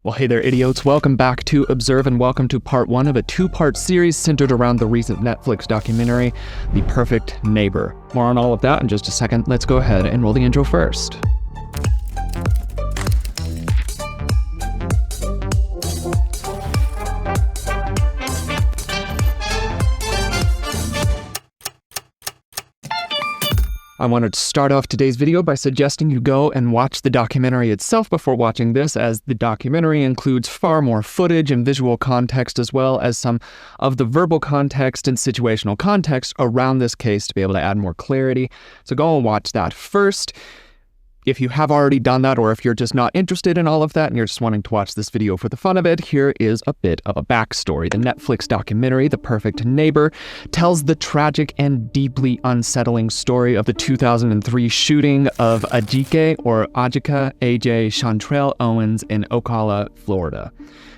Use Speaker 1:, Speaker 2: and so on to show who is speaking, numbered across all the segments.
Speaker 1: Well, hey there, idiots. Welcome back to Observe and welcome to part one of a two-part series centered around the recent Netflix documentary, The Perfect Neighbor. More on all of that in just a second. Let's go ahead and roll the intro first. I wanted to start off today's video by suggesting you go and watch the documentary itself before watching this, as the documentary includes far more footage and visual context, as well as some of the verbal context and situational context around this case to be able to add more clarity. So go and watch that first. If you have already done that, or if you're just not interested in all of that and you're just wanting to watch this video for the fun of it, here is a bit of a backstory. The Netflix documentary, The Perfect Neighbor, tells the tragic and deeply unsettling story of the 2003 shooting of Ajike, or Ajike AJ Chantrell Owens in Ocala, Florida.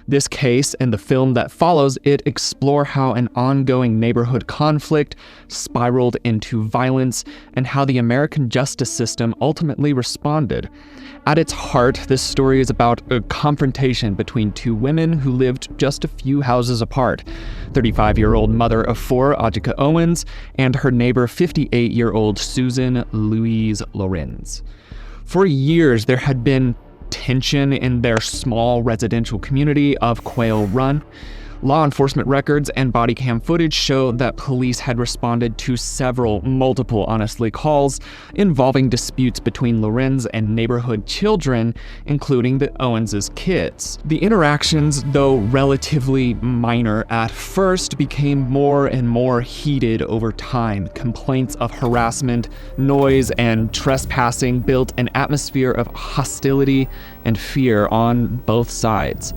Speaker 1: This case and the film that follows it explore how an ongoing neighborhood conflict spiraled into violence and how the American justice system ultimately responded. At its heart, this story is about a confrontation between two women who lived just a few houses apart. 35-year-old mother of four, Ajike Owens, and her neighbor, 58-year-old Susan Louise Lorincz. For years, there had been tension in their small residential community of Quail Run. Law enforcement records and body cam footage show that police had responded to multiple calls involving disputes between Lorincz and neighborhood children, including the Owens' kids. The interactions, though relatively minor at first, became more and more heated over time. Complaints of harassment, noise, and trespassing built an atmosphere of hostility and fear on both sides.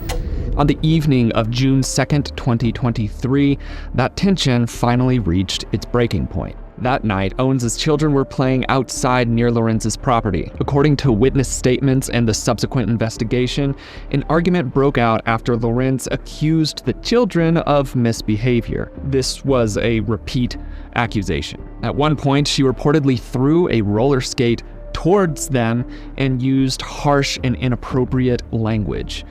Speaker 1: On the evening of June 2nd, 2023, that tension finally reached its breaking point. That night, Owens' children were playing outside near Lorintz's property. According to witness statements and the subsequent investigation, an argument broke out after Lorincz accused the children of misbehavior. This was a repeat accusation. At one point, she reportedly threw a roller skate towards them and used harsh and inappropriate language.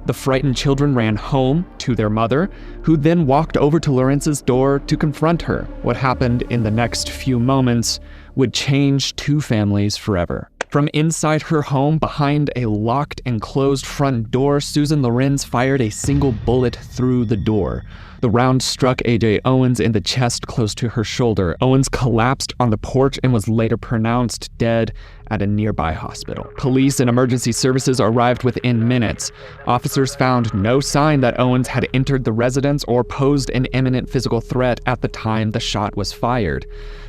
Speaker 1: The frightened children ran home to their mother, who then walked over to Lorintz's door to confront her. What happened in the next few moments would change two families forever. From inside her home, behind a locked and closed front door, Susan Louise fired a single bullet through the door. The round struck AJ Owens in the chest close to her shoulder. Owens collapsed on the porch and was later pronounced dead at a nearby hospital. Police and emergency services arrived within minutes. Officers found no sign that Owens had entered the residence or posed an imminent physical threat at the time the shot was fired.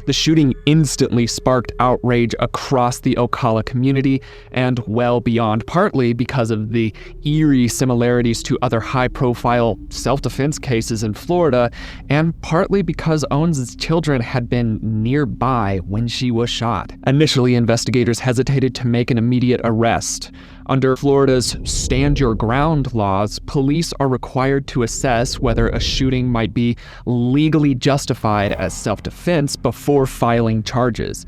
Speaker 1: The shooting instantly sparked outrage across the Ocala community and well beyond, partly because of the eerie similarities to other high-profile self-defense cases in Florida, and partly because Owens' children had been nearby when she was shot. Initially, investigators hesitated to make an immediate arrest. Under Florida's Stand Your Ground laws, police are required to assess whether a shooting might be legally justified as self-defense before filing charges.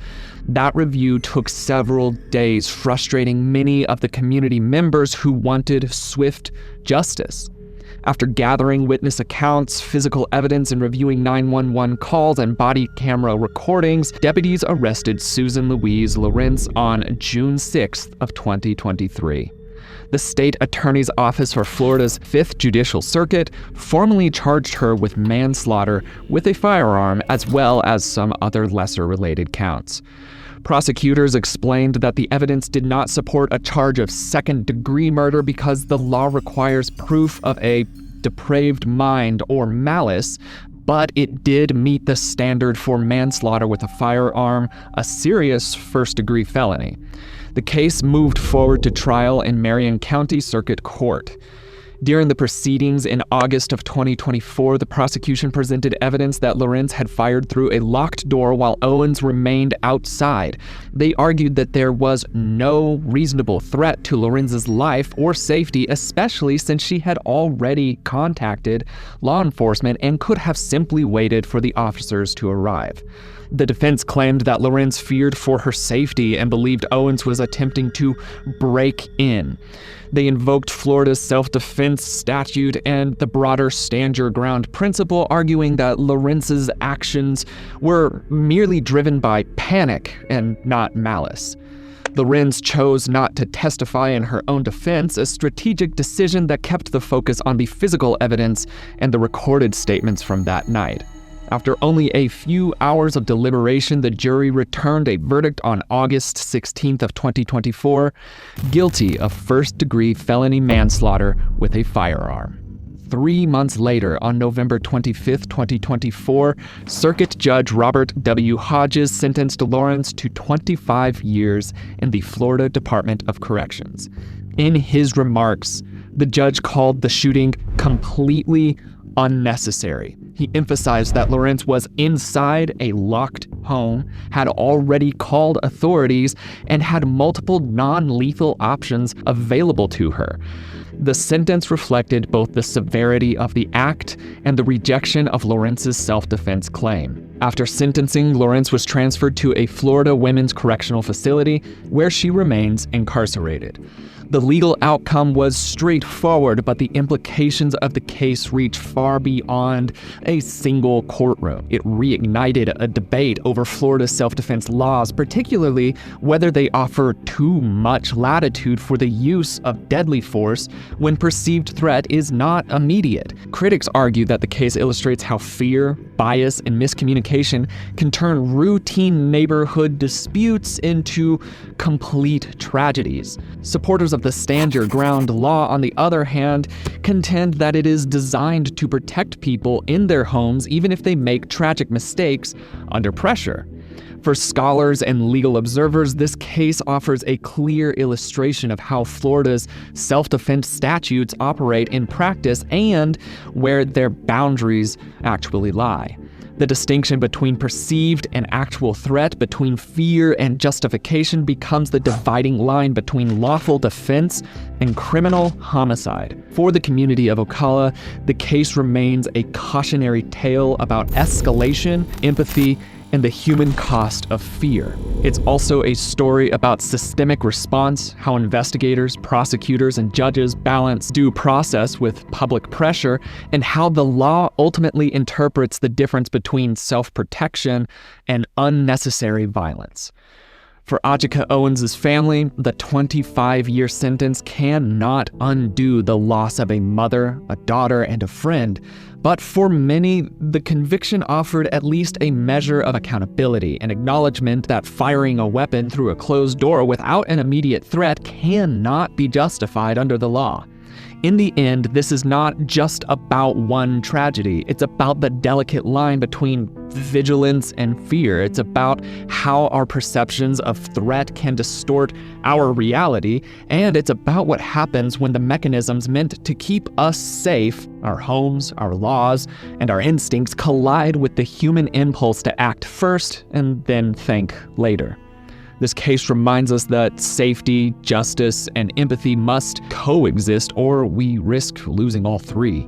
Speaker 1: That review took several days, frustrating many of the community members who wanted swift justice. After gathering witness accounts, physical evidence, and reviewing 911 calls and body camera recordings, deputies arrested Susan Louise Lorincz on June 6th of 2023. The state attorney's office for Florida's 5th Judicial Circuit formally charged her with manslaughter with a firearm, as well as some other lesser-related counts. Prosecutors explained that the evidence did not support a charge of second-degree murder because the law requires proof of a depraved mind or malice, but it did meet the standard for manslaughter with a firearm, a serious first-degree felony. The case moved forward to trial in Marion County Circuit Court. During the proceedings in August of 2024, the prosecution presented evidence that Lorincz had fired through a locked door while Owens remained outside. They argued that there was no reasonable threat to Lorintz's life or safety, especially since she had already contacted law enforcement and could have simply waited for the officers to arrive. The defense claimed that Lorincz feared for her safety and believed Owens was attempting to break in. They invoked Florida's self-defense statute and the broader stand your ground principle, arguing that Lorintz's actions were merely driven by panic and not malice. Lorincz chose not to testify in her own defense, a strategic decision that kept the focus on the physical evidence and the recorded statements from that night. After only a few hours of deliberation, the jury returned a verdict on August 16th of 2024, guilty of first-degree felony manslaughter with a firearm. 3 months later, on November 25th, 2024, Circuit Judge Robert W. Hodges sentenced Lorincz to 25 years in the Florida Department of Corrections. In his remarks, the judge called the shooting completely unnecessary. He emphasized that Lorincz was inside a locked home, had already called authorities, and had multiple non-lethal options available to her. The sentence reflected both the severity of the act and the rejection of Lorintz's self-defense claim. After sentencing, Lorincz was transferred to a Florida women's correctional facility where she remains incarcerated. The legal outcome was straightforward, but the implications of the case reached far beyond a single courtroom. It reignited a debate over Florida's self-defense laws, particularly whether they offer too much latitude for the use of deadly force when perceived threat is not immediate. Critics argue that the case illustrates how fear, bias, and miscommunication can turn routine neighborhood disputes into complete tragedies. Supporters of the stand your ground law, on the other hand, contend that it is designed to protect people in their homes even if they make tragic mistakes under pressure. For scholars and legal observers, this case offers a clear illustration of how Florida's self-defense statutes operate in practice and where their boundaries actually lie. The distinction between perceived and actual threat, between fear and justification, becomes the dividing line between lawful defense and criminal homicide. For the community of Ocala, the case remains a cautionary tale about escalation, empathy, and the human cost of fear. It's also a story about systemic response, how investigators, prosecutors, and judges balance due process with public pressure, and how the law ultimately interprets the difference between self-protection and unnecessary violence. For Ajike Owens' family, the 25-year sentence cannot undo the loss of a mother, a daughter, and a friend. But for many, the conviction offered at least a measure of accountability, an acknowledgement that firing a weapon through a closed door without an immediate threat cannot be justified under the law. In the end, this is not just about one tragedy. It's about the delicate line between vigilance and fear. It's about how our perceptions of threat can distort our reality, and it's about what happens when the mechanisms meant to keep us safe, our homes, our laws, and our instincts collide with the human impulse to act first and then think later. This case reminds us that safety, justice, and empathy must coexist, or we risk losing all three.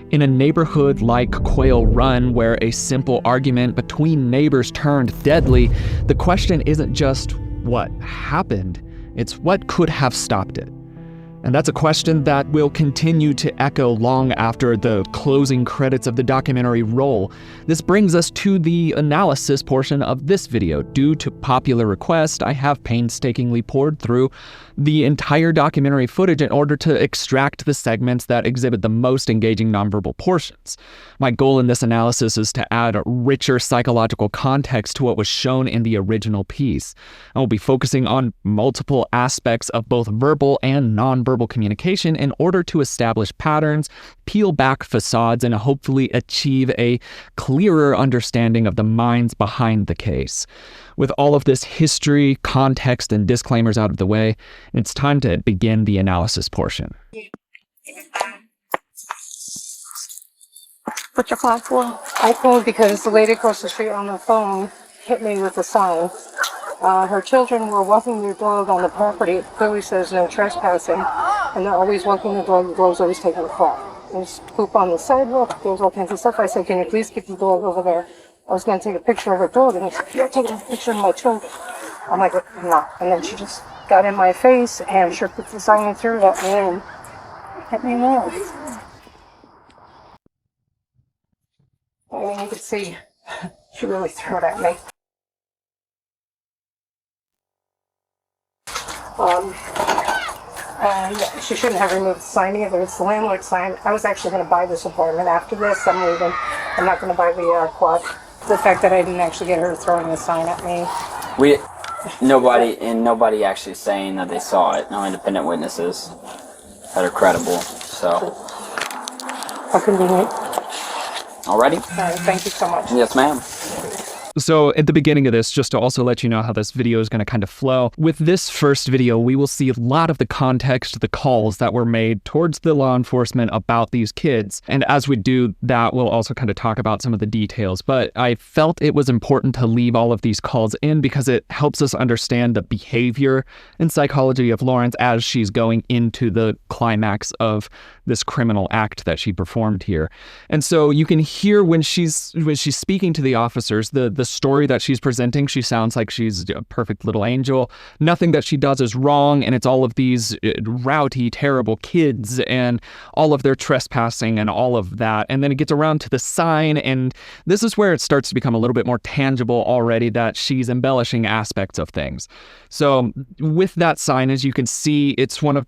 Speaker 1: In a neighborhood like Quail Run, where a simple argument between neighbors turned deadly, the question isn't just what happened, it's what could have stopped it. And that's a question that will continue to echo long after the closing credits of the documentary roll. This brings us to the analysis portion of this video. Due to popular request, I have painstakingly poured through the entire documentary footage in order to extract the segments that exhibit the most engaging nonverbal portions. My goal in this analysis is to add a richer psychological context to what was shown in the original piece. I will be focusing on multiple aspects of both verbal and nonverbal communication in order to establish patterns, peel back facades, and hopefully achieve a clearer understanding of the minds behind the case. With all of this history, context, and disclaimers out of the way, it's time to begin the analysis portion.
Speaker 2: What's your call for? I called because the lady across the street on the phone hit me with a sign. Her children were walking their dog on the property. It clearly says no trespassing, and they're always walking the dog. The dog's always taking a crap. There's poop on the sidewalk. There's all kinds of stuff. I said, can you please keep the dog over there I was going to take a picture of her dog, and he said, "You're taking a picture of my children." I'm like, "No." And then she just got in my face and sure put the sign through at me and hit me in the head. I mean, you could see she really threw it at me. And she shouldn't have removed the sign either. It's the landlord's sign. I was actually going to buy this apartment after this. I'm leaving. I'm not going to buy the quad. The fact that I didn't actually get her throwing the sign at me.
Speaker 3: Nobody actually saying that they saw it. No independent witnesses that are credible. So.
Speaker 2: How convenient.
Speaker 3: Alrighty.
Speaker 2: All right, thank you so much.
Speaker 3: Yes, ma'am.
Speaker 1: So at the beginning of this, just to also let you know how this video is going to kind of flow, with this first video, we will see a lot of the context, the calls that were made towards the law enforcement about these kids. And as we do that, we'll also kind of talk about some of the details. But I felt it was important to leave all of these calls in because it helps us understand the behavior and psychology of Lorincz as she's going into the climax of this criminal act that she performed here. And so you can hear when she's speaking to the officers, the story that she's presenting, she sounds like she's a perfect little angel. Nothing that she does is wrong, and it's all of these rowdy, terrible kids and all of their trespassing and all of that. And then it gets around to the sign, and this is where it starts to become a little bit more tangible already that she's embellishing aspects of things. So with that sign, as you can see, it's one of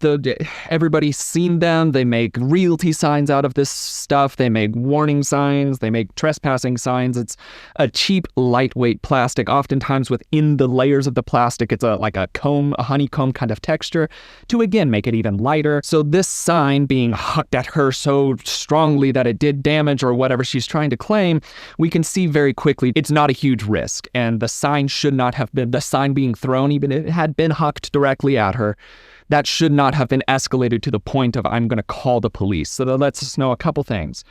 Speaker 1: everybody's seen them. They make realty signs out of this stuff. They make warning signs. They make trespassing signs. It's a cheap, lightweight plastic. Oftentimes within the layers of the plastic, it's like a honeycomb kind of texture to, again, make it even lighter. So this sign being hucked at her so strongly that it did damage or whatever she's trying to claim, we can see very quickly it's not a huge risk. And the sign should not have been, the sign being thrown, even if it had been hucked directly at her, that should not have been escalated to the point of I'm going to call the police. So that lets us know a couple things.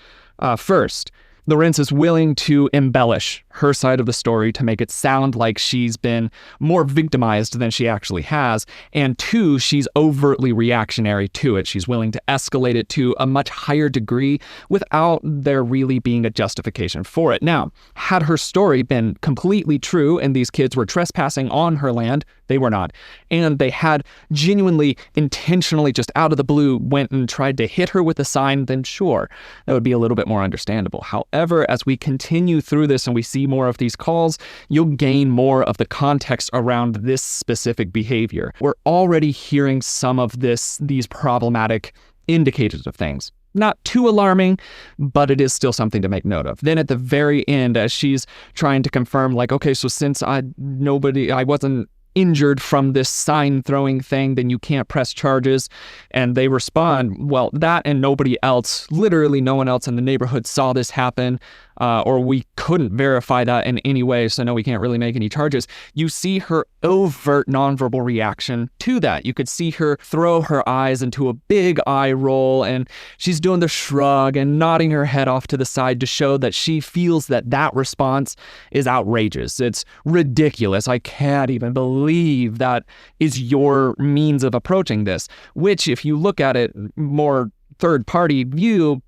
Speaker 1: First, Lorincz is willing to embellish her side of the story to make it sound like she's been more victimized than she actually has. And two, she's overtly reactionary to it. She's willing to escalate it to a much higher degree without there really being a justification for it. Now, had her story been completely true and these kids were trespassing on her land, they were not. And they had genuinely, intentionally, just out of the blue, went and tried to hit her with a sign, then sure, that would be a little bit more understandable. However, as we continue through this and we see more of these calls, you'll gain more of the context around this specific behavior. We're already hearing some of these problematic indicators of things. Not too alarming, but it is still something to make note of. Then at the very end, as she's trying to confirm, like, okay, so since I wasn't injured from this sign throwing thing, then you can't press charges. And they respond, well, that and nobody else, literally no one else in the neighborhood saw this happen, or we couldn't verify that in any way, so no, we can't really make any charges. You see her overt nonverbal reaction to that. You could see her throw her eyes into a big eye roll, and she's doing the shrug and nodding her head off to the side to show that she feels that response is outrageous. It's ridiculous. I can't even believe that is your means of approaching this, which, if you look at it more third-party view,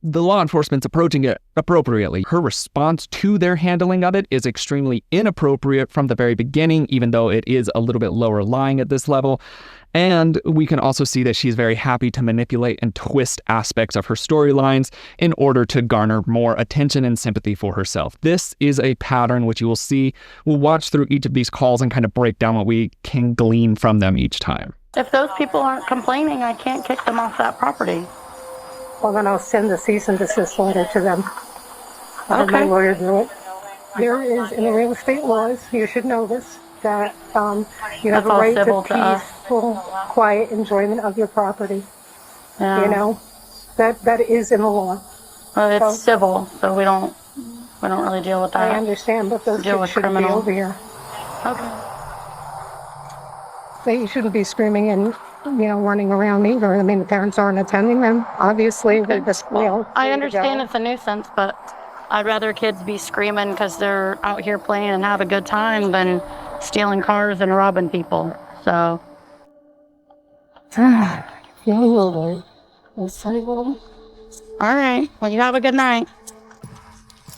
Speaker 1: the law enforcement's approaching it appropriately. Her response to their handling of it is extremely inappropriate from the very beginning, even though it is a little bit lower lying at this level. And we can also see that she's very happy to manipulate and twist aspects of her storylines in order to garner more attention and sympathy for herself. This is a pattern which you will see. We'll watch through each of these calls and kind of break down what we can glean from them each time.
Speaker 4: If those people aren't complaining, I can't kick them off that property.
Speaker 2: Well, then I'll send the cease and desist letter to them. I'll have my lawyer do it. There is, in the real estate laws, you should know this, that you have a right to peaceful, quiet enjoyment of your property.
Speaker 4: Yeah.
Speaker 2: You know, that is in the law.
Speaker 4: Well, it's civil, so we don't really deal with that.
Speaker 2: I understand, but those kids shouldn't be over here.
Speaker 4: Okay.
Speaker 2: They shouldn't be screaming and, running around either. I mean, the parents aren't attending them. Obviously, they're just,
Speaker 4: I understand it's a nuisance, but I'd rather kids be screaming because they're out here playing and have a good time than stealing cars and robbing people. So. All right. Well, you have a good night.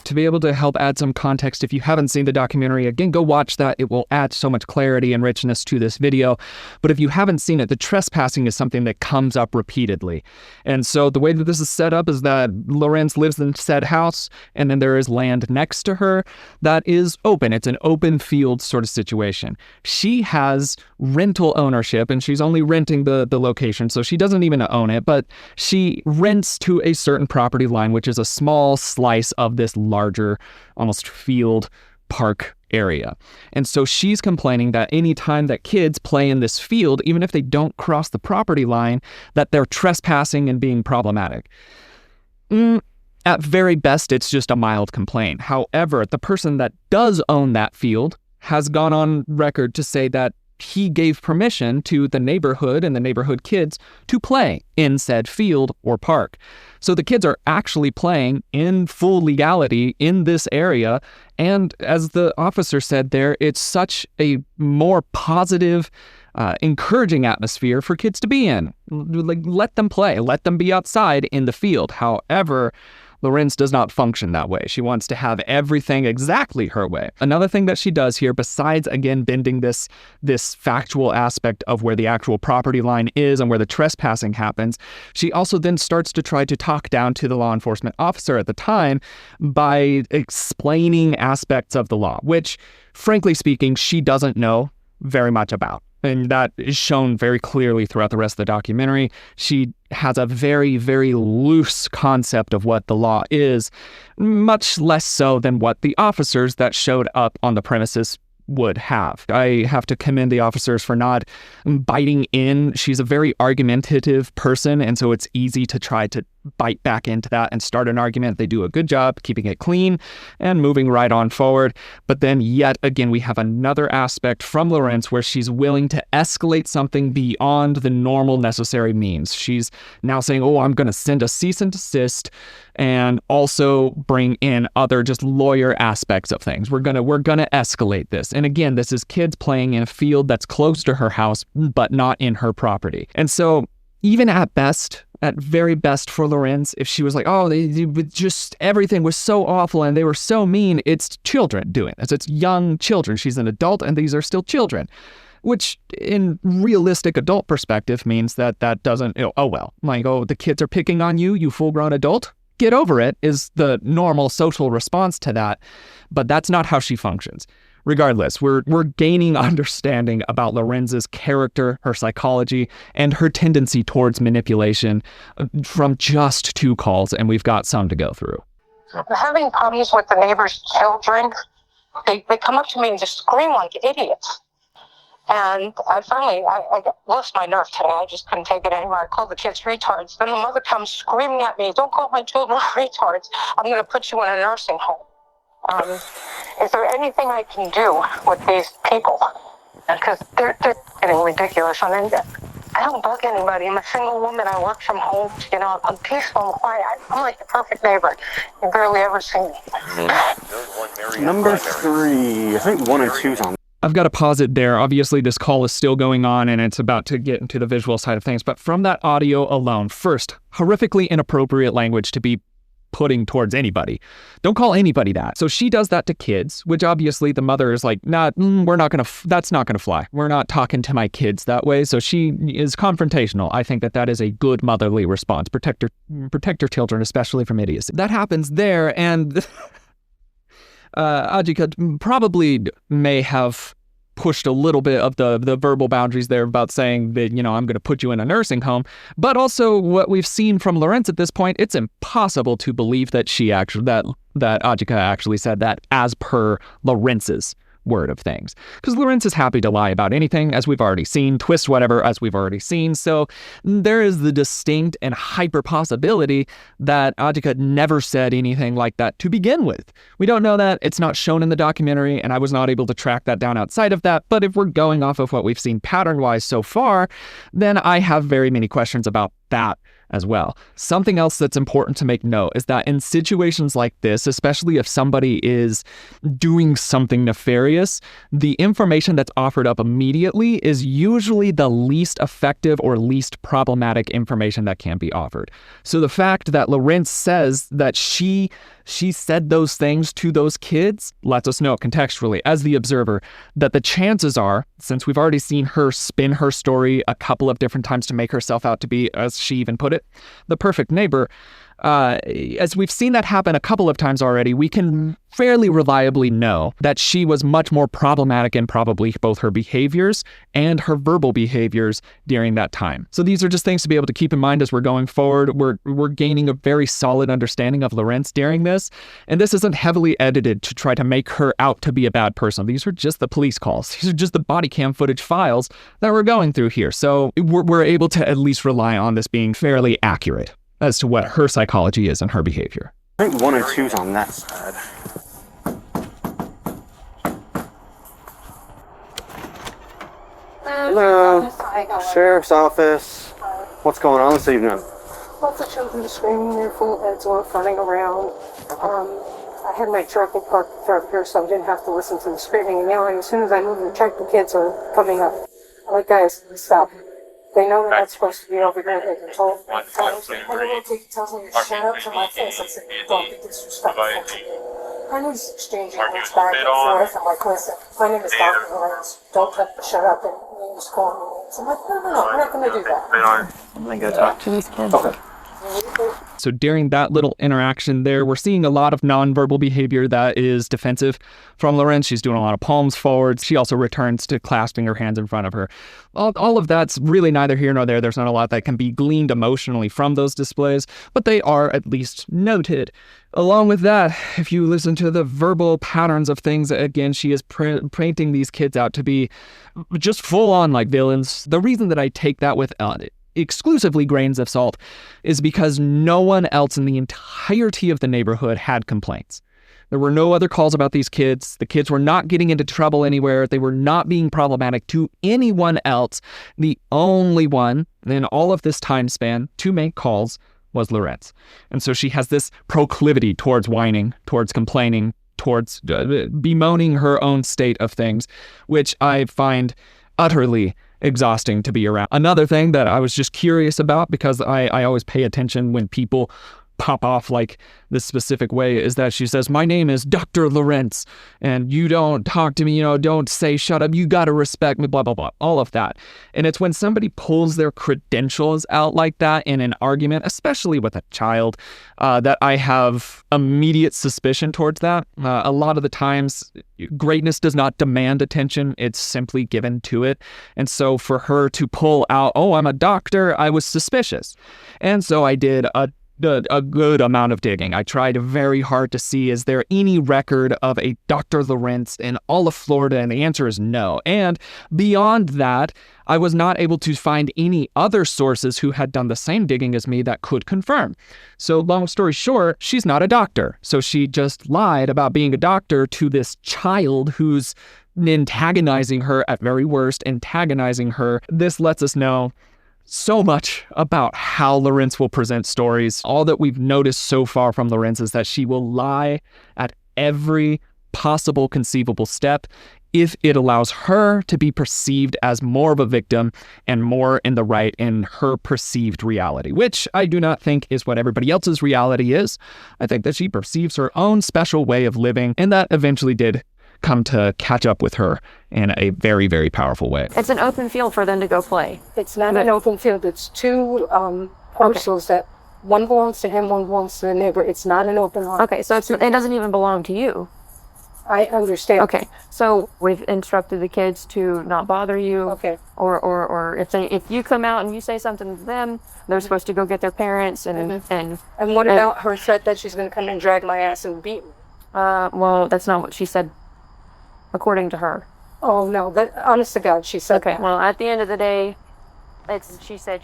Speaker 1: to be able to help add some context, if you haven't seen the documentary, again, go watch that. It will add so much clarity and richness to this video. But if you haven't seen it, the trespassing is something that comes up repeatedly. And so the way that this is set up is that Lorincz lives in said house, and then there is land next to her that is open. It's an open field sort of situation. She has rental ownership, and she's only renting the location, so she doesn't even own it, but she rents to a certain property line, which is a small slice of this larger, almost field park area. And so she's complaining that any time that kids play in this field, even if they don't cross the property line, that they're trespassing and being problematic. At very best, it's just a mild complaint. However, the person that does own that field has gone on record to say that he gave permission to the neighborhood and the neighborhood kids to play in said field or park. So the kids are actually playing in full legality in this area. And as the officer said there, it's such a more positive, encouraging atmosphere for kids to be in. Like, let them play, let them be outside in the field. However, Lorincz does not function that way. She wants to have everything exactly her way. Another thing that she does here, besides, again, bending this factual aspect of where the actual property line is and where the trespassing happens, she also then starts to try to talk down to the law enforcement officer at the time by explaining aspects of the law, which, frankly speaking, she doesn't know very much about. And that is shown very clearly throughout the rest of the documentary. She has a very, very loose concept of what the law is, much less so than what the officers that showed up on the premises would have. I have to commend the officers for not biting in. She's a very argumentative person, and so it's easy to try to bite back into that and start an argument. They do a good job keeping it clean and moving right on forward. But then yet again, we have another aspect from Lorincz where she's willing to escalate something beyond the normal necessary means. She's now saying, oh, I'm going to send a cease and desist and also bring in other just lawyer aspects of things. We're gonna escalate this. And again, this is kids playing in a field that's close to her house, but not in her property. And so even at very best for Lorincz, if she was like, oh, they just everything was so awful and they were so mean, it's children doing this. It's young children. She's an adult and these are still children, which in realistic adult perspective means that doesn't, oh, well, like, oh, the kids are picking on you, you full-grown adult. Get over it is the normal social response to that, but that's not how she functions. Regardless, we're gaining understanding about Lorintz's character, her psychology, and her tendency towards manipulation from just 2 calls, and we've got some to go through.
Speaker 2: I'm having problems with the neighbors' children. They come up to me and just scream like idiots. And I lost my nerve today. I just couldn't take it anymore. I called the kids retards. Then the mother comes screaming at me, don't call my children retards. I'm going to put you in a nursing home. Is there anything I can do with these people? Because they're getting ridiculous. I mean, I don't bug anybody. I'm a single woman. I work from home. You know, I'm peaceful and quiet. I'm like the perfect neighbor. You barely ever see me.
Speaker 5: Number 3. I think 1 and 2's on.
Speaker 1: I've got to pause it there. Obviously, this call is still going on and it's about to get into the visual side of things. But from that audio alone, first, horrifically inappropriate language to be putting towards anybody. Don't call anybody that. So she does that to kids, which obviously the mother is like, nah, that's not going to fly. We're not talking to my kids that way. So she is confrontational. I think that is a good motherly response. Protect your children, especially from idiocy. That happens there, and Ajike probably may have pushed a little bit of the verbal boundaries there about saying that, I'm going to put you in a nursing home. But also what we've seen from Lorincz at this point, it's impossible to believe that that Ajike actually said that as per Lorintz's word of things. Because Lorincz is happy to lie about anything, as we've already seen, twist whatever, as we've already seen. So there is the distinct and hyper possibility that Ajike never said anything like that to begin with. We don't know that. It's not shown in the documentary, and I was not able to track that down outside of that. But if we're going off of what we've seen pattern-wise so far, then I have very many questions about that as well. Something else that's important to make note is that in situations like this, especially if somebody is doing something nefarious, the information that's offered up immediately is usually the least effective or least problematic information that can be offered. So the fact that Lorincz says that she she said those things to those kids lets us know contextually, as the observer, that the chances are, since we've already seen her spin her story a couple of different times to make herself out to be, as she even put it, the perfect neighbor, as we've seen that happen a couple of times already, we can fairly reliably know that she was much more problematic in probably both her behaviors and her verbal behaviors during that time. So these are just things to be able to keep in mind as we're going forward. We're gaining a very solid understanding of Lorincz during this, and this isn't heavily edited to try to make her out to be a bad person. These are just the police calls. These are just the body cam footage files that we're going through here. So we're able to at least rely on this being fairly accurate as to what her psychology is and her behavior.
Speaker 5: I think 1 and 2's on that side. Hello, Sheriff's Office. What's going on this evening?
Speaker 2: Lots of children screaming their full heads off, running around. I had my truck parked up here, so I didn't have to listen to the screaming and yelling. As soon as I moved the truck, the kids are coming up. I'm like, guys, stop. They know they're not supposed to be over here. They've been told many times. And the little kid tells me to shut up to my face. I said, don't be disrespectful to me. And he's exchanging words back and forth. I'm like, listen, my name is Dr. Owens. Don't shut up and just call me names. I'm like, no, we're not going to do that.
Speaker 3: I'm gonna go talk to these kids.
Speaker 5: Okay.
Speaker 1: So during that little interaction there, we're seeing a lot of nonverbal behavior that is defensive from Lorincz. She's doing a lot of palms forwards. She also returns to clasping her hands in front of her. All of that's really neither here nor there. There's not a lot that can be gleaned emotionally from those displays, but they are at least noted. Along with that, if you listen to the verbal patterns of things, again, she is painting these kids out to be just full on like villains. The reason that I take that with exclusively grains of salt is because no one else in the entirety of the neighborhood had complaints. There were no other calls about these kids. The kids were not getting into trouble anywhere. They were not being problematic to anyone else. The only one in all of this time span to make calls was Lorincz. And so she has this proclivity towards whining, towards complaining, towards bemoaning her own state of things, which I find utterly exhausting to be around. Another thing that I was just curious about, because I always pay attention when people pop off like this specific way, is that she says, my name is Dr. Lorincz, and you don't talk to me, don't say shut up, you gotta respect me, blah, blah, blah, all of that. And it's when somebody pulls their credentials out like that in an argument, especially with a child, that I have immediate suspicion towards that. A lot of the times, greatness does not demand attention, it's simply given to it. And so for her to pull out, oh, I'm a doctor, I was suspicious. And so I did a good amount of digging. I tried very hard to see, is there any record of a Dr. Lorincz in all of Florida? And the answer is no. And beyond that, I was not able to find any other sources who had done the same digging as me that could confirm. So long story short, she's not a doctor. So she just lied about being a doctor to this child who's antagonizing her, at very worst, antagonizing her. This lets us know so much about how Lorincz will present stories. All that we've noticed so far from Lorincz is that she will lie at every possible conceivable step if it allows her to be perceived as more of a victim and more in the right in her perceived reality, which I do not think is what everybody else's reality is. I think that she perceives her own special way of living, and that eventually did come to catch up with her in a very, very powerful way.
Speaker 6: It's an open field for them to go play.
Speaker 2: It's not an open field. It's two parcels that one belongs to him, one belongs to the neighbor. It's not an open lot.
Speaker 6: Okay, so it doesn't even belong to you.
Speaker 2: I understand.
Speaker 6: Okay, so we've instructed the kids to not bother you.
Speaker 2: Okay.
Speaker 6: Or if you come out and you say something to them, they're supposed to go get their parents and
Speaker 2: what about her threat that she's going to come and drag my ass and beat me?
Speaker 6: Well, that's not what she said, according to her.
Speaker 2: Oh no, that honest to God, she said.
Speaker 6: Okay, well, at the end of the day, it's she said,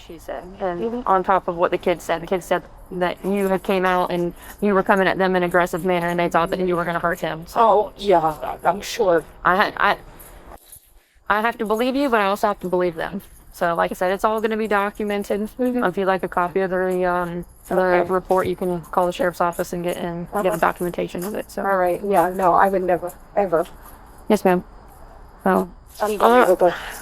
Speaker 6: and on top of what the kids said that you had came out and you were coming at them in an aggressive manner, and they thought that you were going to hurt him. So
Speaker 2: oh yeah, I'm sure.
Speaker 6: I have to believe you, but I also have to believe them. So, like I said, it's all going to be documented. If you'd like a copy of the report, you can call the sheriff's office and get the documentation of it. So,
Speaker 2: all right, yeah, no, I would never, ever.
Speaker 6: Yes, ma'am. So,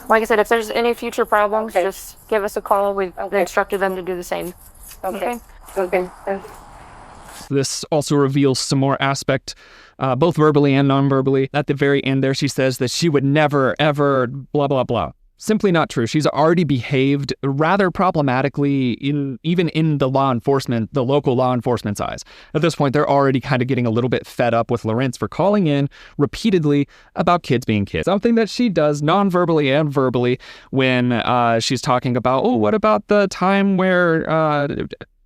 Speaker 6: like I said, if there's any future problems, just give us a call. We've instructed them to do the same.
Speaker 2: Okay.
Speaker 1: This also reveals some more aspect, both verbally and non-verbally. At the very end there, she says that she would never, ever, blah, blah, blah. Simply not true. She's already behaved rather problematically even in the local law enforcement's eyes. At this point, they're already kind of getting a little bit fed up with Lorincz for calling in repeatedly about kids being kids. Something that she does non-verbally and verbally when she's talking about, oh, what about the time where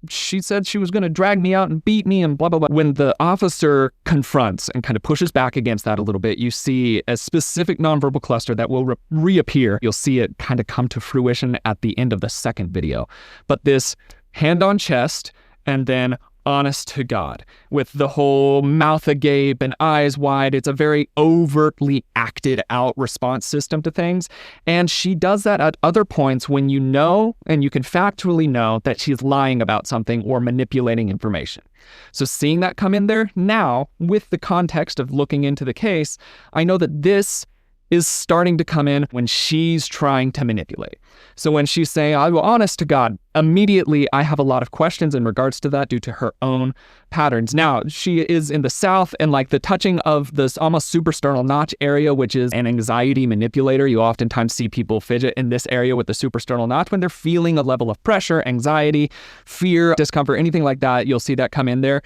Speaker 1: she said she was going to drag me out and beat me and blah, blah, blah. When the officer confronts and kind of pushes back against that a little bit, you see a specific nonverbal cluster that will reappear. You'll see it kind of come to fruition at the end of the second video. But this hand on chest and then honest to God, with the whole mouth agape and eyes wide. It's a very overtly acted out response system to things. And she does that at other points when you know, and you can factually know, that she's lying about something or manipulating information. So seeing that come in there now, with the context of looking into the case, I know that this is starting to come in when she's trying to manipulate. So when she's saying, I will honest to God, immediately I have a lot of questions in regards to that due to her own patterns. Now, she is in the South, and like the touching of this almost suprasternal notch area, which is an anxiety manipulator. You oftentimes see people fidget in this area with the suprasternal notch when they're feeling a level of pressure, anxiety, fear, discomfort, anything like that. You'll see that come in there.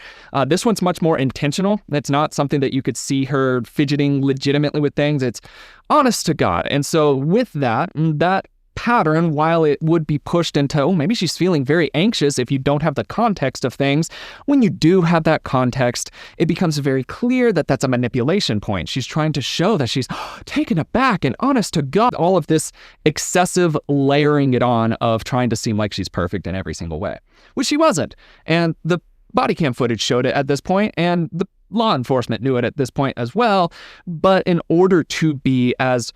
Speaker 1: This one's much more intentional. It's not something that you could see her fidgeting legitimately with things. It's honest to God. And so with that pattern, while it would be pushed into, oh, maybe she's feeling very anxious if you don't have the context of things, when you do have that context, it becomes very clear that that's a manipulation point. She's trying to show that she's taken aback and honest to God. All of this excessive layering it on of trying to seem like she's perfect in every single way, which she wasn't. And the body cam footage showed it at this point, and the law enforcement knew it at this point as well. But in order to be as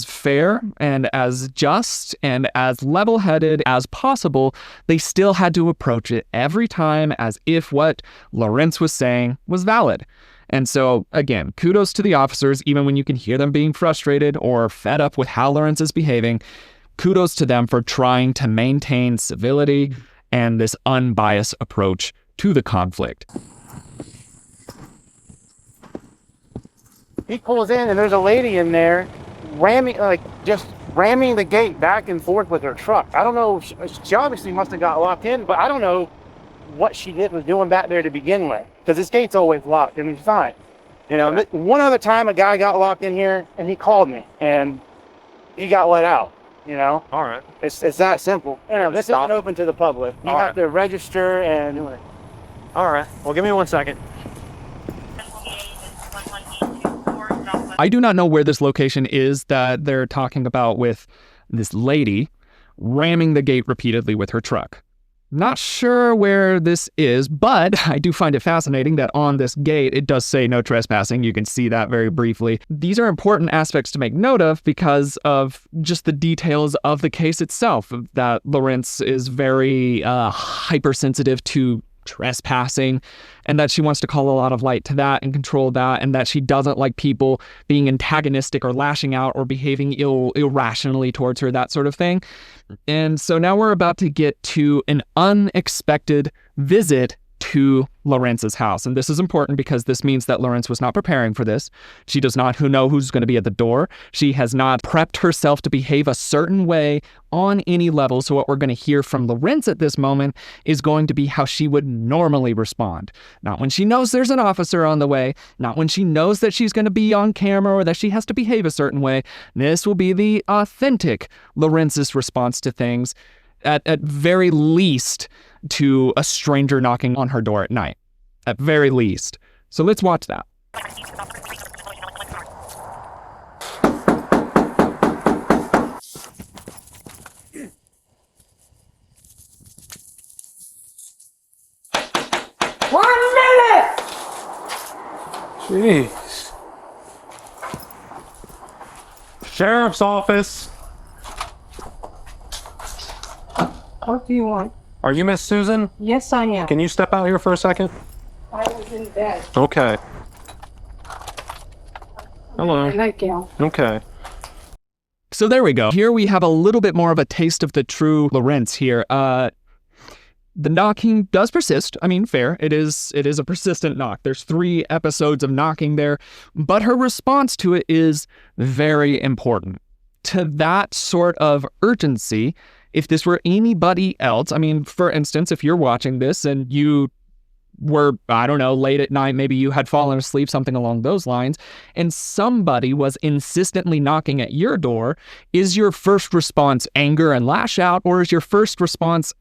Speaker 1: fair and as just and as level-headed as possible, they still had to approach it every time as if what Lorincz was saying was valid. And so, again, kudos to the officers, even when you can hear them being frustrated or fed up with how Lorincz is behaving. Kudos to them for trying to maintain civility and this unbiased approach to the conflict.
Speaker 5: He pulls in and there's a lady in there just ramming the gate back and forth with her truck. I don't know, she obviously must have got locked in, but I don't know what she was doing back there to begin with, because this gate's always locked and it's fine. You know, one other time a guy got locked in here and he called me and he got let out, you know?
Speaker 7: All right.
Speaker 5: It's that simple. You know, this isn't open to the public. You have to register and do it.
Speaker 7: All right. Well, give me 1 second.
Speaker 1: I do not know where this location is that they're talking about with this lady ramming the gate repeatedly with her truck. Not sure where this is, but I do find it fascinating that on this gate, it does say no trespassing. You can see that very briefly. These are important aspects to make note of because of just the details of the case itself, that Lorincz is very hypersensitive to trespassing, and that she wants to call a lot of light to that and control that, and that she doesn't like people being antagonistic or lashing out or behaving irrationally towards her, that sort of thing. And so now we're about to get to an unexpected visit to Lorintz's house. And this is important because this means that Lorincz was not preparing for this. She does not know who's going to be at the door. She has not prepped herself to behave a certain way on any level. So what we're going to hear from Lorincz at this moment is going to be how she would normally respond. Not when she knows there's an officer on the way, not when she knows that she's going to be on camera or that she has to behave a certain way. This will be the authentic Lorintz's response to things, at very least to a stranger knocking on her door at night. At very least. So let's watch that.
Speaker 7: Jeez. Sheriff's office.
Speaker 2: What do you want?
Speaker 7: Are you Miss Susan?
Speaker 2: Yes, I am.
Speaker 7: Can you step out here for a second?
Speaker 2: I was in bed.
Speaker 7: Okay. Hello.
Speaker 2: Good night, Gail.
Speaker 7: Okay.
Speaker 1: So there we go. Here we have a little bit more of a taste of the true Lorincz here. The knocking does persist. I mean, fair. It is a persistent knock. There's 3 episodes of knocking there, but her response to it is very important. To that sort of urgency, if this were anybody else, I mean, for instance, if you're watching this and you were, I don't know, late at night, maybe you had fallen asleep, something along those lines, and somebody was insistently knocking at your door, is your first response anger and lash out, or is your first response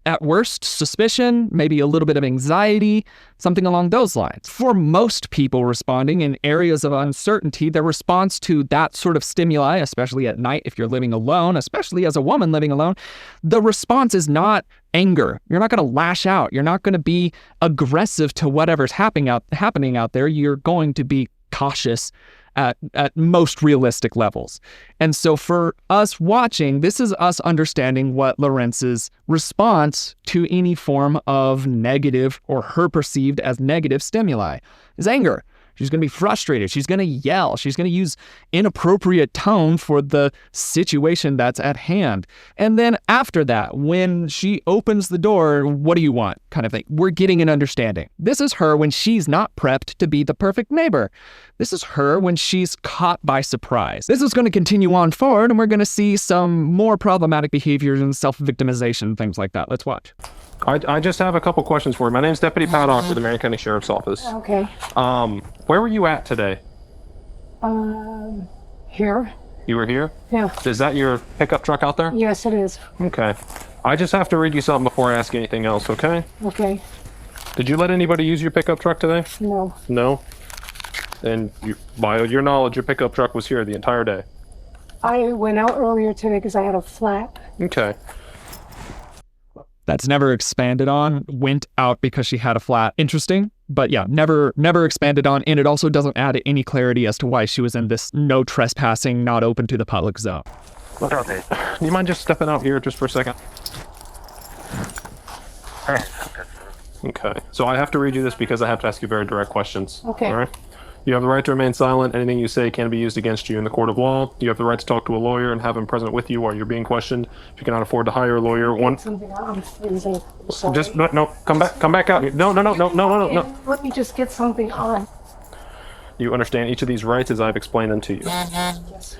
Speaker 1: at worst suspicion, maybe a little bit of anxiety, something along those lines? For most people responding in areas of uncertainty, their response to that sort of stimuli, especially at night if you're living alone, especially as a woman living alone, the response is not anger. You're not going to lash out. You're not going to be aggressive to whatever's happening out there. You're going to be cautious at most realistic levels. And so for us watching, this is us understanding what Lorintz's response to any form of negative or her perceived as negative stimuli is anger. She's going to be frustrated. She's going to yell. She's going to use inappropriate tone for the situation that's at hand. And then after that, when she opens the door, what do you want? Kind of thing. We're getting an understanding. This is her when she's not prepped to be the perfect neighbor. This is her when she's caught by surprise. This is going to continue on forward, and we're going to see some more problematic behaviors and self-victimization, things like that. Let's watch.
Speaker 7: I just have a couple questions for you. My name's Deputy Paddock with the Marion County Sheriff's Office.
Speaker 2: Okay.
Speaker 7: Where were you at today?
Speaker 2: Here?
Speaker 7: You were here?
Speaker 2: Yeah.
Speaker 7: Is that your pickup truck out there?
Speaker 2: Yes, it is.
Speaker 7: Okay. I just have to read you something before I ask you anything else, okay?
Speaker 2: Okay.
Speaker 7: Did you let anybody use your pickup truck today?
Speaker 2: No.
Speaker 7: No? And by your knowledge, your pickup truck was here the entire day?
Speaker 2: I went out earlier today because I had a flat.
Speaker 7: Okay.
Speaker 1: That's never expanded on. Went out because she had a flat. Interesting. But yeah, never expanded on. And it also doesn't add any clarity as to why she was in this no trespassing, not open to the public zone.
Speaker 7: Okay. Do you mind just stepping out here just for a second? Okay. So I have to read you this because I have to ask you very direct questions.
Speaker 2: Okay.
Speaker 7: All right? You have the right to remain silent. Anything you say can be used against you in the court of law. You have the right to talk to a lawyer and have him present with you while you're being questioned. If you cannot afford to hire a lawyer,
Speaker 2: I'm freezing. Sorry.
Speaker 7: just no, come back out here. No.
Speaker 2: Let me just get something on.
Speaker 7: You understand each of these rights as I've explained them to you.
Speaker 2: Yes.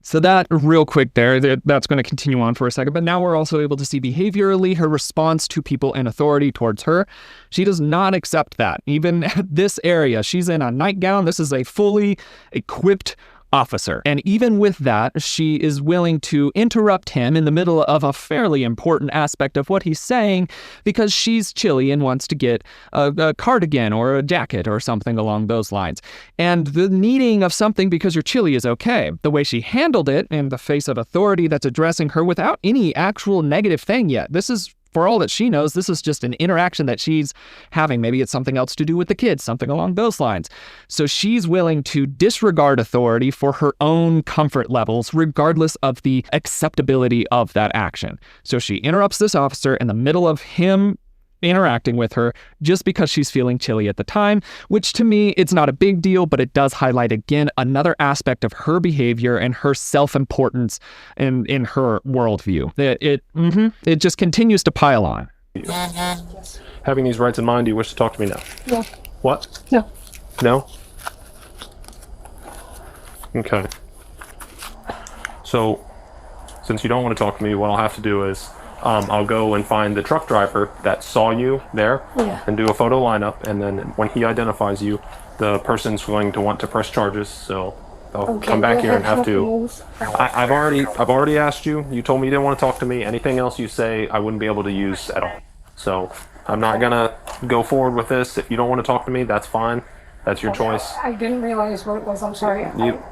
Speaker 1: So that real quick that's going to continue on for a second, but now we're also able to see behaviorally her response to people in authority towards her. She does not accept that. Even at this area, she's in a nightgown. This is a fully equipped officer. And even with that, she is willing to interrupt him in the middle of a fairly important aspect of what he's saying because she's chilly and wants to get a cardigan or a jacket or something along those lines. And the needing of something because you're chilly is okay. The way she handled it in the face of authority that's addressing her without any actual negative thing yet. This is, for all that she knows, this is just an interaction that she's having. Maybe it's something else to do with the kids, something along those lines. So she's willing to disregard authority for her own comfort levels, regardless of the acceptability of that action. So she interrupts this officer in the middle of him interacting with her just because she's feeling chilly at the time, which to me, it's not a big deal, but it does highlight again another aspect of her behavior and her self-importance in her worldview. It just continues to pile on.
Speaker 2: Yes.
Speaker 7: Having these rights in mind, do you wish to talk to me now?
Speaker 2: No.
Speaker 7: What?
Speaker 2: No.
Speaker 7: No? Okay. So, since you don't want to talk to me, what I'll have to do is I'll go and find the truck driver that saw you there and do a photo lineup, and then when he identifies you, the person's going to want to press charges, so they'll come back here and have to. I've already asked you. You told me you didn't want to talk to me. Anything else you say, I wouldn't be able to use at all. So I'm not gonna go forward with this. If you don't want to talk to me, that's fine. That's your choice.
Speaker 2: I didn't realize what it was. I'm sorry.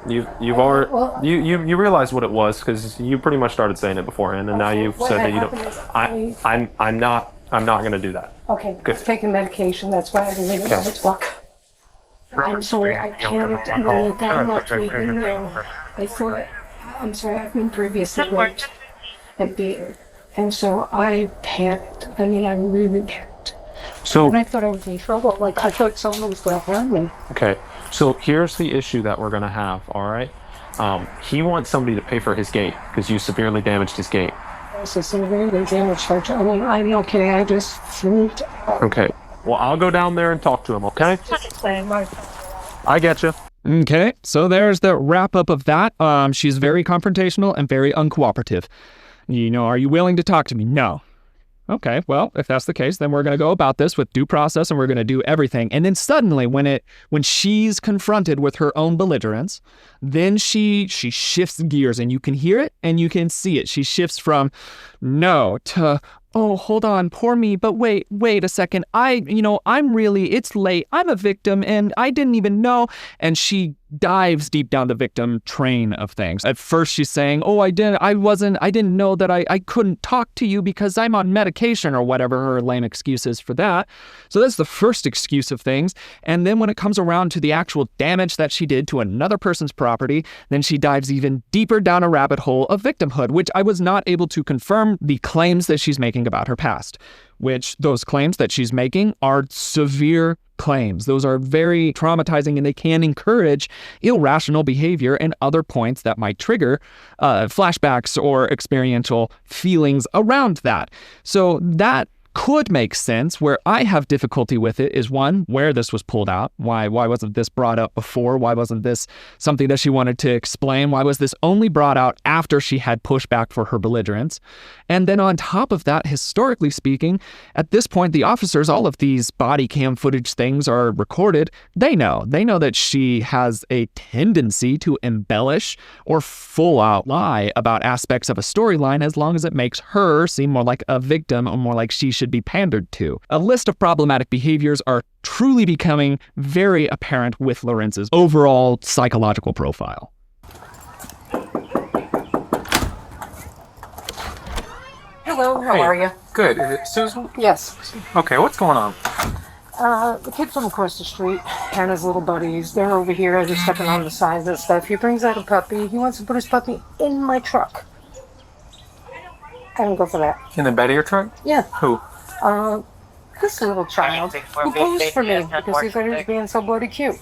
Speaker 7: You've already you realized what it was because you pretty much started saying it beforehand, and now you've said that you don't. I'm not gonna do that.
Speaker 2: Okay.
Speaker 7: Good.
Speaker 2: It's taking medication. That's why I didn't even know to talk. I'm sorry. I can't know that much. Even though I thought. I'm sorry. I've been previously raped and beaten, and so I panicked. I mean, I really panicked.
Speaker 7: So,
Speaker 2: and I thought I was in trouble. Like, I thought someone was going to harm me.
Speaker 7: okay, so here's the issue that we're going to have, all right? He wants somebody to pay for his gate because you severely damaged his gate.
Speaker 2: So severely damaged her. I mean, I'm okay. I just freaked out.
Speaker 7: Okay. Well, I'll go down there and talk to him, okay? I get you.
Speaker 1: Okay, so there's the wrap up of that. She's very confrontational and very uncooperative. Are you willing to talk to me? No. Okay, well, if that's the case, then we're going to go about this with due process and we're going to do everything. And then suddenly when she's confronted with her own belligerence, then she shifts gears and you can hear it and you can see it. She shifts from no to, oh, hold on, poor me, but wait a second. It's late. I'm a victim and I didn't even know. And she dives deep down the victim train of things. At first she's saying, oh, I didn't know that I couldn't talk to you because I'm on medication or whatever her lame excuse is for that. So that's the first excuse of things. And then when it comes around to the actual damage that she did to another person's property, then she dives even deeper down a rabbit hole of victimhood, which I was not able to confirm the claims that she's making about her past, which those claims that she's making are severe claims. Those are very traumatizing and they can encourage irrational behavior and other points that might trigger flashbacks or experiential feelings around that. So that could make sense. Where I have difficulty with it is one, where this was pulled out. Why wasn't this brought up before? Why wasn't this something that she wanted to explain? Why was this only brought out after she had pushback for her belligerence? And then on top of that, historically speaking, at this point, the officers, all of these body cam footage things are recorded. They know that she has a tendency to embellish or full out lie about aspects of a storyline as long as it makes her seem more like a victim or more like she should be pandered to. A list of problematic behaviors are truly becoming very apparent with Lorintz's overall psychological profile.
Speaker 2: Hello, how are you?
Speaker 5: Good. Is it Susan?
Speaker 2: Yes.
Speaker 5: Okay, what's going on?
Speaker 2: The kid from across the street and his little buddies, they're over here just stepping on the sides and stuff. He brings out a puppy. He wants to put his puppy in my truck. I don't go for that.
Speaker 5: In the bed of your truck?
Speaker 2: Yeah.
Speaker 5: Who?
Speaker 2: This little child who posed for me because he thought he was being so bloody cute.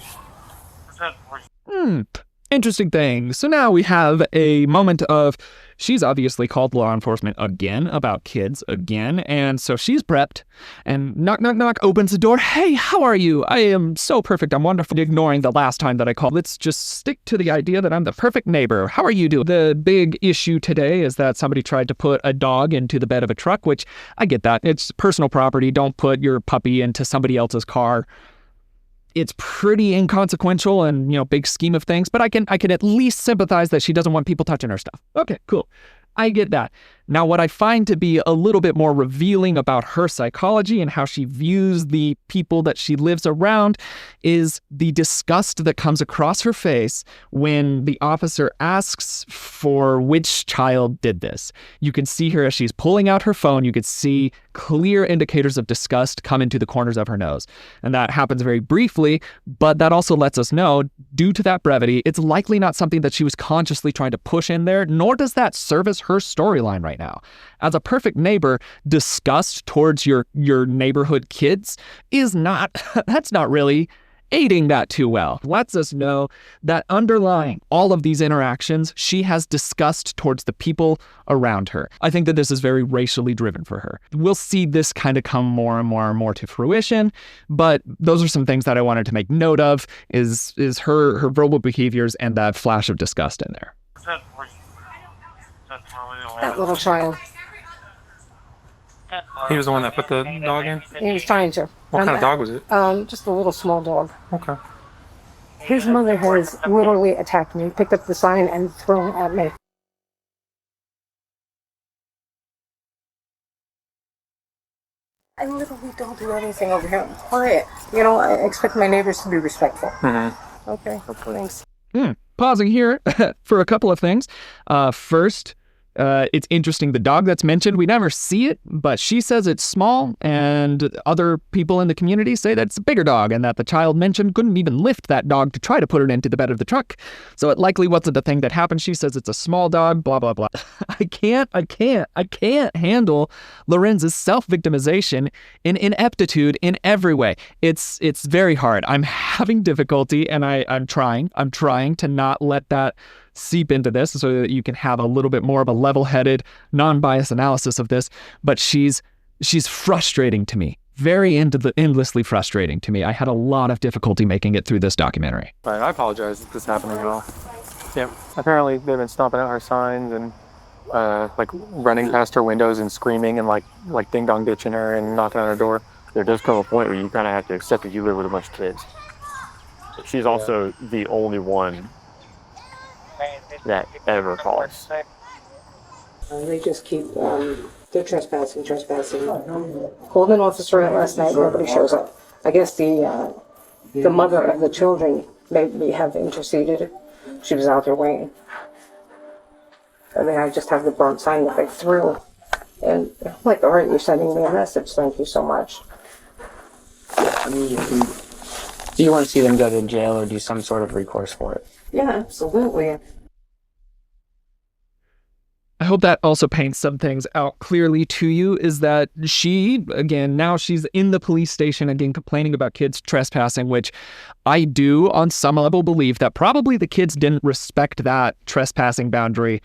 Speaker 1: Interesting thing. So now we have a moment of, she's obviously called law enforcement again about kids again. And so she's prepped and knock, knock, knock, opens the door. Hey, how are you? I am so perfect. I'm wonderful. Ignoring the last time that I called. Let's just stick to the idea that I'm the perfect neighbor. How are you doing? The big issue today is that somebody tried to put a dog into the bed of a truck, which I get that. It's personal property. Don't put your puppy into somebody else's car. It's pretty inconsequential and, big scheme of things, but I can at least sympathize that she doesn't want people touching her stuff. Okay, cool. I get that. Now, what I find to be a little bit more revealing about her psychology and how she views the people that she lives around is the disgust that comes across her face when the officer asks for which child did this. You can see her as she's pulling out her phone. You could see clear indicators of disgust come into the corners of her nose. And that happens very briefly, but that also lets us know, due to that brevity, it's likely not something that she was consciously trying to push in there, nor does that service her storyline right now. As a perfect neighbor, disgust towards your neighborhood kids that's not really aiding that too well. Lets us know that underlying all of these interactions, she has disgust towards the people around her. I think that this is very racially driven for her. We'll see this kind of come more and more and more to fruition, but those are some things that I wanted to make note of is her verbal behaviors and that flash of disgust in there.
Speaker 2: That little child.
Speaker 5: He was the one that put the dog in?
Speaker 2: He was trying to.
Speaker 5: What kind of dog was it?
Speaker 2: Just a little small dog.
Speaker 5: Okay.
Speaker 2: His mother has literally attacked me, picked up the sign and thrown at me. I literally don't do anything over here. I'm quiet. I expect my neighbors to be respectful.
Speaker 5: Mm-hmm.
Speaker 2: Okay, thanks.
Speaker 1: Pausing here for a couple of things. First, it's interesting, the dog that's mentioned, we never see it, but she says it's small, and other people in the community say that it's a bigger dog, and that the child mentioned couldn't even lift that dog to try to put it into the bed of the truck. So it likely wasn't a thing that happened. She says it's a small dog, blah, blah, blah. I can't handle Lorintz's self-victimization and ineptitude in every way. It's very hard. I'm having difficulty, and I'm trying to not let that seep into this so that you can have a little bit more of a level-headed, non-biased analysis of this. But she's frustrating to me. Very endlessly frustrating to me. I had a lot of difficulty making it through this documentary.
Speaker 8: Right, I apologize if this is happening at all. Yeah, apparently they've been stomping out her signs and like running past her windows and screaming and like ding dong ditching her and knocking on her door.
Speaker 5: There does come a point where you kind of have to accept that you live with a bunch of kids. She's also the only one that ever calls.
Speaker 2: They just keep, they're trespassing. Called an officer out last night, nobody shows up. I guess the mother of the children maybe have interceded. She was out there waiting. I mean, I just have the burnt sign that they threw. And I'm like, all right, you're sending me a message. Thank you so much.
Speaker 3: Do you want to see them go to jail or do some sort of recourse for it?
Speaker 2: Yeah, absolutely.
Speaker 1: I hope that also paints some things out clearly to you, is that she, again, now she's in the police station again complaining about kids trespassing, which I do on some level believe that probably the kids didn't respect that trespassing boundary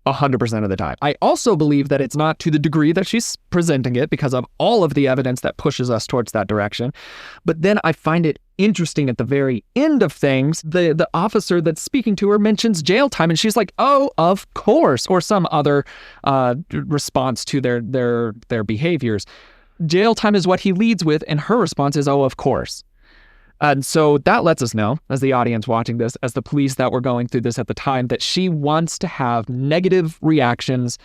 Speaker 1: 100% of the time. I also believe that it's not to the degree that she's presenting it because of all of the evidence that pushes us towards that direction. But then I find it interesting at the very end of things, the officer that's speaking to her mentions jail time, and she's like, oh, of course, or some other response to their behaviors. Jail time is what he leads with, and her response is, oh, of course. And so that lets us know, as the audience watching this, as the police that were going through this at the time, that she wants to have negative reactions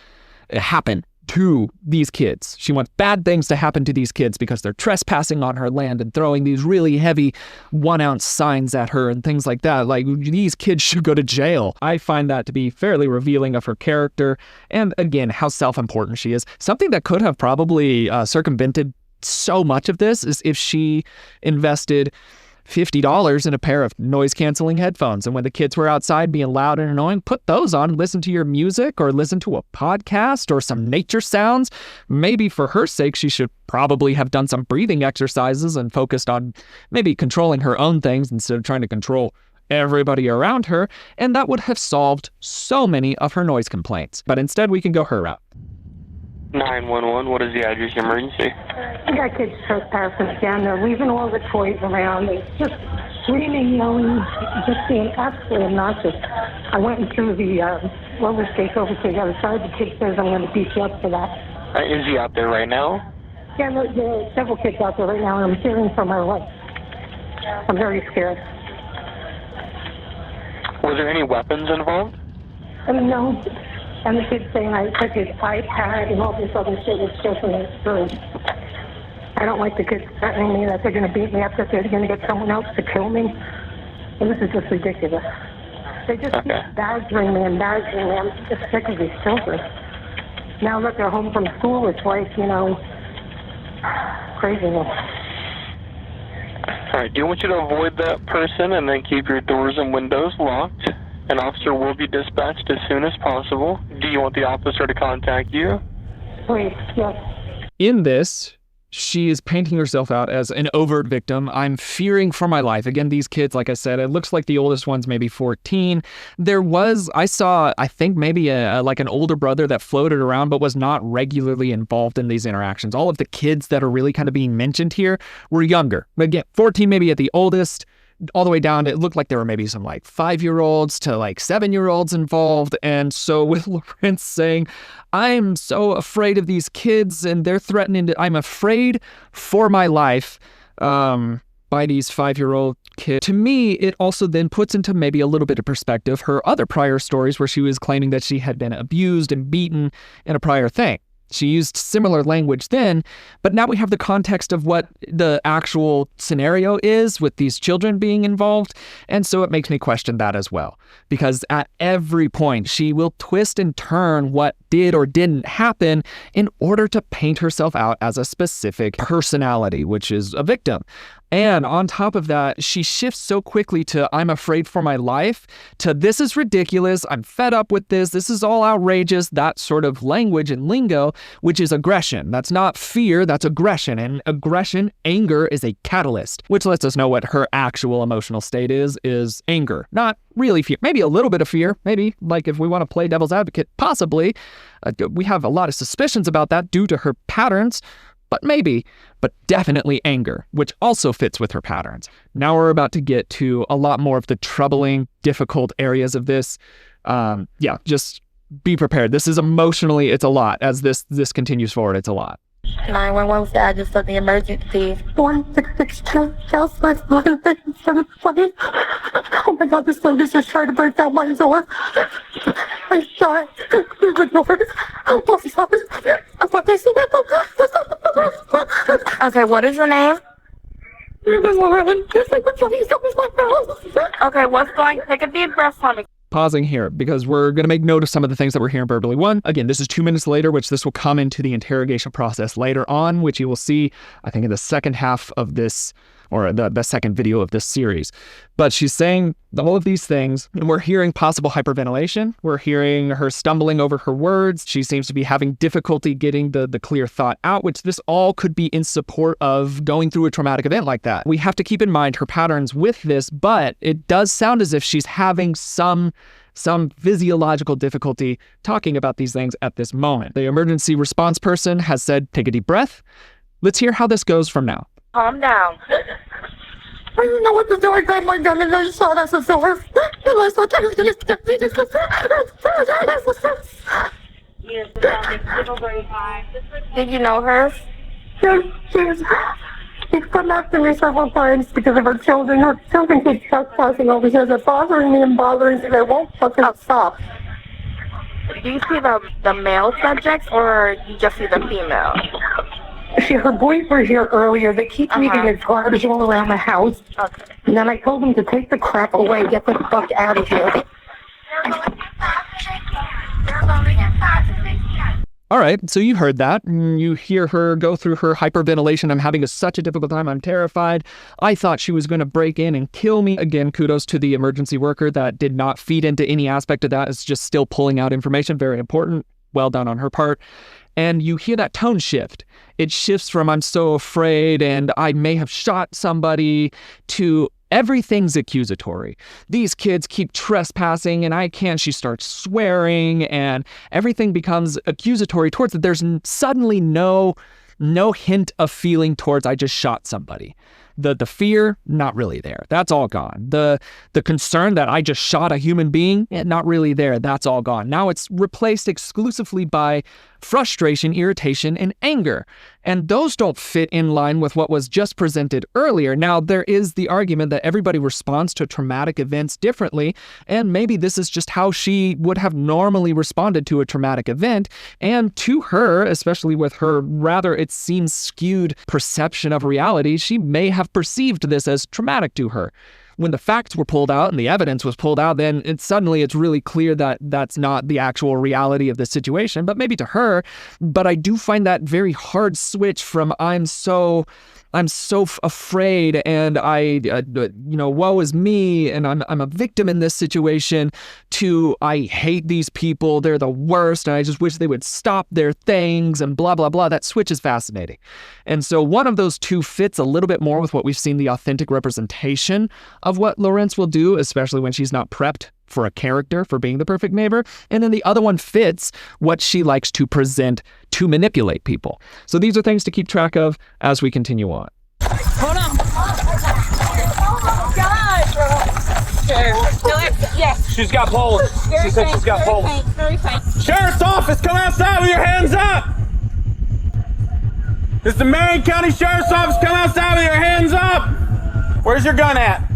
Speaker 1: happen to these kids. She wants bad things to happen to these kids because they're trespassing on her land and throwing these really heavy 1-ounce signs at her and things like that. Like, these kids should go to jail. I find that to be fairly revealing of her character and, again, how self-important she is. Something that could have probably circumvented so much of this is if she invested $50 in a pair of noise-canceling headphones, and when the kids were outside being loud and annoying, put those on, listen to your music or listen to a podcast or some nature sounds. Maybe for her sake, she should probably have done some breathing exercises and focused on maybe controlling her own things instead of trying to control everybody around her, and that would have solved so many of her noise complaints. But instead, we can go her route.
Speaker 9: 911, what is the address emergency?
Speaker 2: I got kids trespassing again. They're leaving all the toys around. They're just screaming, yelling, just being absolutely obnoxious. I went and threw the roller skates over to the other side. The kid says I'm going to beat you up for that.
Speaker 9: Is he out there right now?
Speaker 2: Yeah, there are several kids out there right now, and I'm fearing for my life. I'm very scared.
Speaker 9: Was there any weapons involved?
Speaker 2: No. And the kid's saying I took his iPad and all this other shit. It's just absurd. I don't like the kids threatening me that they're going to beat me up, that they're going to get someone else to kill me. And this is just ridiculous. They just keep badgering me. I'm just sick of these children. Now that they're home from school, it's like, craziness.
Speaker 9: All right, do you want you to avoid that person and then keep your doors and windows locked? An officer will be dispatched as soon as possible. Do you want the officer to contact you?
Speaker 2: Please, yes.
Speaker 1: In this, she is painting herself out as an overt victim. I'm fearing for my life. Again, these kids, like I said, it looks like the oldest one's maybe 14. I saw, I think maybe like an older brother that floated around but was not regularly involved in these interactions. All of the kids that are really kind of being mentioned here were younger. Again, 14 maybe at the oldest, all the way down to, it looked like there were maybe some like 5-year-olds to like 7-year-olds involved. And so with Lorincz saying, I'm so afraid of these kids and they're threatening I'm afraid for my life by these 5-year-old kids. To me, it also then puts into maybe a little bit of perspective her other prior stories where she was claiming that she had been abused and beaten in a prior thing. She used similar language then, but now we have the context of what the actual scenario is with these children being involved, and so it makes me question that as well. Because at every point, she will twist and turn what did or didn't happen in order to paint herself out as a specific personality, which is a victim. And on top of that, she shifts so quickly to I'm afraid for my life to this is ridiculous, I'm fed up with this is all outrageous, that sort of language and lingo, which is aggression. That's not fear, that's aggression. And aggression, anger, is a catalyst, which lets us know what her actual emotional state is anger. Not really fear. Maybe a little bit of fear. Maybe, like, if we want to play devil's advocate, possibly. We have a lot of suspicions about that due to her patterns. But maybe, but definitely anger, which also fits with her patterns. Now we're about to get to a lot more of the troubling, difficult areas of this. Just be prepared. This is emotionally, it's a lot. As this continues forward, it's a lot.
Speaker 10: 911 said I just took the emergency. 166 Southwest 157. Oh my God, this lady just tried to break down my door. I shot the door. Okay, what is your name? Okay, what's going? Take a deep breath, honey.
Speaker 1: Pausing here because we're going to make note of some of the things that we're hearing verbally. One, again, this is 2 minutes later, which this will come into the interrogation process later on, which you will see, I think, in the second half of this, or the second video of this series. But she's saying all of these things, and we're hearing possible hyperventilation. We're hearing her stumbling over her words. She seems to be having difficulty getting the clear thought out, which this all could be in support of going through a traumatic event like that. We have to keep in mind her patterns with this, but it does sound as if she's having some physiological difficulty talking about these things at this moment. The emergency response person has said, take a deep breath. Let's hear how this goes from now.
Speaker 10: Calm down. I didn't know what to do. I grabbed my gun and I shot at the door. Did you know her? She's come after me several times because of her children. Her children keep trespassing over here. They're bothering me and bothering me. They won't fucking stop. Do you see the male subjects or you just see the female? Her boys were here earlier. They keep leaving their garbage all around the house. Okay. And then I told them to take the crap away, get the fuck out of here.
Speaker 1: All right, so you heard that. You hear her go through her hyperventilation. I'm having such a difficult time. I'm terrified. I thought she was going to break in and kill me. Again, kudos to the emergency worker that did not feed into any aspect of that. It's just still pulling out information. Very important. Well done on her part. And you hear that tone shift. It shifts from I'm so afraid and I may have shot somebody to everything's accusatory. These kids keep trespassing and I can't. She starts swearing and everything becomes accusatory towards it. There's suddenly no hint of feeling towards I just shot somebody. The fear, not really there. That's all gone. The concern that I just shot a human being, not really there. That's all gone. Now it's replaced exclusively by frustration, irritation, and anger. And those don't fit in line with what was just presented earlier. Now, there is the argument that everybody responds to traumatic events differently, and maybe this is just how she would have normally responded to a traumatic event. And to her, especially with her rather, it seems, skewed perception of reality, she may have perceived this as traumatic to her. When the facts were pulled out and the evidence was pulled out, then it's really clear that that's not the actual reality of the situation, but maybe to her. But I do find that very hard switch from I'm so afraid and woe is me and I'm a victim in this situation to I hate these people, they're the worst and I just wish they would stop their things and blah, blah, blah. That switch is fascinating. And so one of those two fits a little bit more with what we've seen the authentic representation of what Lorincz will do, especially when she's not prepped for a character, for being the perfect neighbor. And then the other one fits what she likes to present to manipulate people. So these are things to keep track of as we continue on.
Speaker 11: Hold on. Oh my God, yes.
Speaker 5: She's got poles. She said she's got poles.
Speaker 11: Very faint.
Speaker 5: Sheriff's office, come outside with your hands up. It's the Marion County Sheriff's Office, come outside with your hands up. Where's your gun at?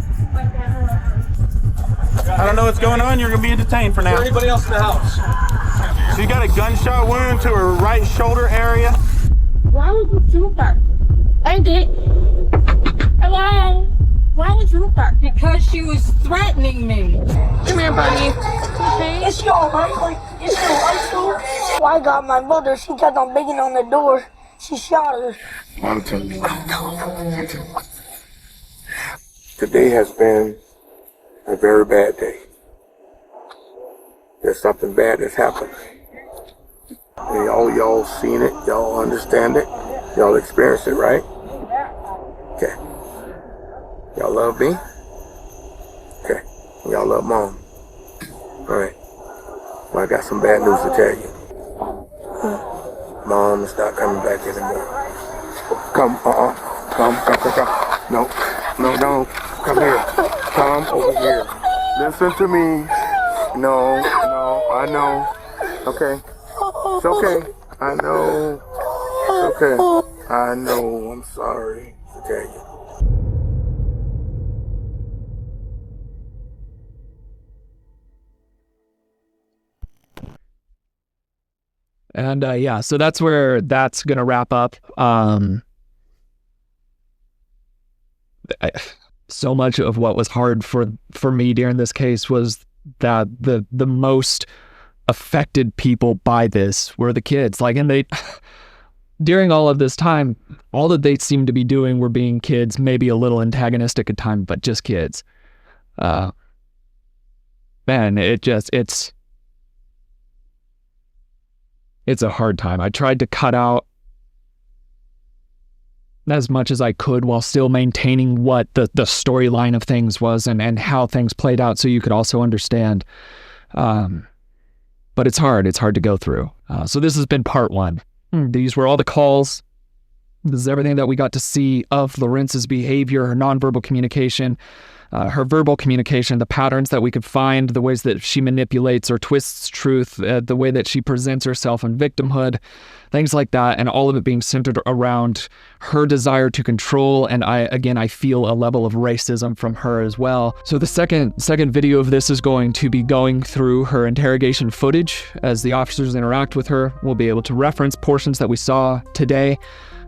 Speaker 5: I don't know what's going on. You're going to be detained for now. Is there anybody else in the house? She got a gunshot wound to her right shoulder area.
Speaker 10: Why would you do that? I did. Why would you do that?
Speaker 11: Because she was threatening me.
Speaker 10: Come here, buddy. Okay. It's your uncle. It's your uncle. Well, I got my mother. She kept on banging on the door. She shot her.
Speaker 12: Today has been a very bad day. There's something bad that's happened. And y'all seen it, y'all understand it, y'all experienced it, right? Okay. Y'all love me? Okay. Y'all love Mom? Alright. Well, I got some bad news to tell you. Mom is not coming back anymore. Come. No. Come here. Come over here. Listen to me. No, I know. Okay. It's okay. I know. It's okay. I know. I'm sorry to tell you.
Speaker 1: And yeah, so that's where that's going to wrap up. So much of what was hard for me during this case was that the most affected people by this were the kids. Like, and they, during all of this time, all that they seemed to be doing were being kids, maybe a little antagonistic at times, but just kids. Man, it's a hard time. I tried to cut out as much as I could while still maintaining what the storyline of things was and how things played out so you could also understand. But it's hard to go through. So this has been part one. These were all the calls. This is everything that we got to see of Lorintz's behavior, her nonverbal communication, her verbal communication, the patterns that we could find, the ways that she manipulates or twists truth, the way that she presents herself in victimhood, things like that, and all of it being centered around her desire to control. And I feel a level of racism from her as well. So the second video of this is going to be going through her interrogation footage as the officers interact with her. We'll be able to reference portions that we saw today,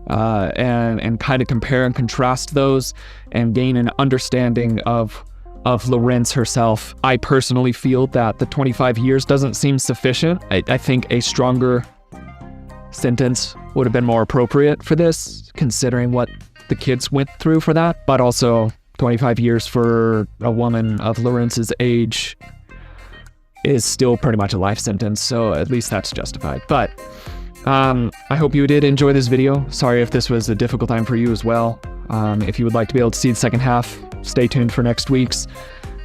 Speaker 1: and kind of compare and contrast those and gain an understanding of Lorincz herself. I personally feel that the 25 years doesn't seem sufficient. I think a stronger sentence would have been more appropriate for this, considering what the kids went through for that. But also 25 years for a woman of Lorintz's age is still pretty much a life sentence, so at least that's justified. But I hope you did enjoy this video. Sorry if this was a difficult time for you as well. If you would like to be able to see the second half, stay tuned for next week's.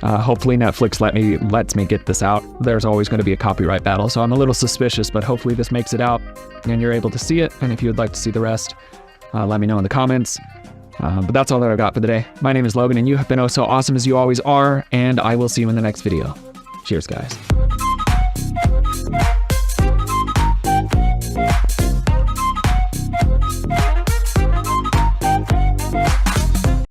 Speaker 1: Hopefully Netflix lets me get this out. There's always going to be a copyright battle, so I'm a little suspicious, but hopefully this makes it out and you're able to see it. And if you would like to see the rest, let me know in the comments. But that's all that I got for the day. My name is Logan, and you have been oh so awesome as you always are, and I will see you in the next video. Cheers, guys.